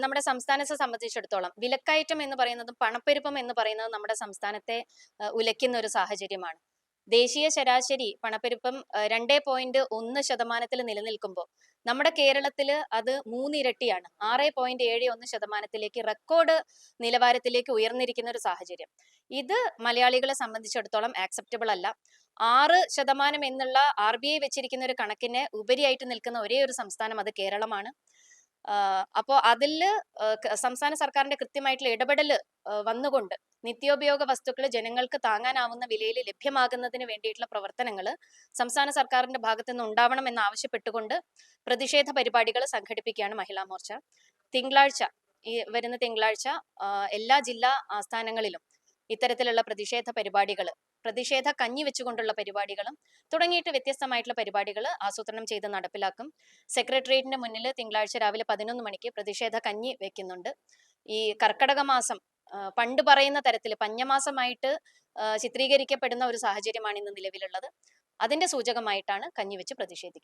നമ്മുടെ സംസ്ഥാനത്തെ സംബന്ധിച്ചിടത്തോളം വിലക്കയറ്റം എന്ന് പറയുന്നതും പണപ്പെരുപ്പം എന്ന് പറയുന്നതും നമ്മുടെ സംസ്ഥാനത്തെ ഉലയ്ക്കുന്ന ഒരു സാഹചര്യമാണ്. ദേശീയ ശരാശരി പണപ്പെരുപ്പം 2.1% നിലനിൽക്കുമ്പോൾ നമ്മുടെ കേരളത്തിൽ അത് മൂന്നിരട്ടിയാണ്. 6.71%ത്തിലേക്ക് റെക്കോർഡ് നിലവാരത്തിലേക്ക് ഉയർന്നിരിക്കുന്ന ഒരു സാഹചര്യം. ഇത് മലയാളികളെ സംബന്ധിച്ചിടത്തോളം ആക്സെപ്റ്റബിൾ അല്ല. 6% എന്നുള്ള RBI വെച്ചിരിക്കുന്ന ഒരു കണക്കിന് ഉപരിയായിട്ട് നിൽക്കുന്ന ഒരേ ഒരു സംസ്ഥാനം അത് കേരളമാണ്. അപ്പോൾ അതില് സംസ്ഥാന സർക്കാരിന്റെ കൃത്യമായിട്ടുള്ള ഇടപെടൽ വന്നുകൊണ്ട് നിത്യോപയോഗ വസ്തുക്കൾ ജനങ്ങൾക്ക് താങ്ങാനാവുന്ന വിലയിൽ ലഭ്യമാകുന്നതിന് വേണ്ടിയിട്ടുള്ള പ്രവർത്തനങ്ങൾ സംസ്ഥാന സർക്കാരിന്റെ ഭാഗത്തു നിന്ന് ഉണ്ടാവണം എന്ന് ആവശ്യപ്പെട്ടുകൊണ്ട് പ്രതിഷേധ പരിപാടികൾ സംഘടിപ്പിക്കുകയാണ് മഹിളാ മോർച്ച. തിങ്കളാഴ്ച, ഈ വരുന്ന തിങ്കളാഴ്ച എല്ലാ ജില്ലാ ആസ്ഥാനങ്ങളിലും ഇത്തരത്തിലുള്ള പ്രതിഷേധ കഞ്ഞി വെച്ചുകൊണ്ടുള്ള പരിപാടികളും തുടങ്ങിയിട്ട് വ്യത്യസ്തമായിട്ടുള്ള പരിപാടികൾ ആസൂത്രണം ചെയ്ത് നടപ്പിലാക്കും. സെക്രട്ടേറിയറ്റിന്റെ മുന്നിൽ തിങ്കളാഴ്ച രാവിലെ 11 മണിക്ക് പ്രതിഷേധ കഞ്ഞി വെക്കുന്നുണ്ട്. ഈ കർക്കടക മാസം പണ്ട് പറയുന്ന തരത്തിൽ പഞ്ഞമാസമായിട്ട് ചിത്രീകരിക്കപ്പെടുന്ന ഒരു സാഹചര്യമാണ് ഇന്ന് നിലവിലുള്ളത്. അതിന്റെ സൂചകമായിട്ടാണ് കഞ്ഞി വെച്ച് പ്രതിഷേധിക്കുന്നത്.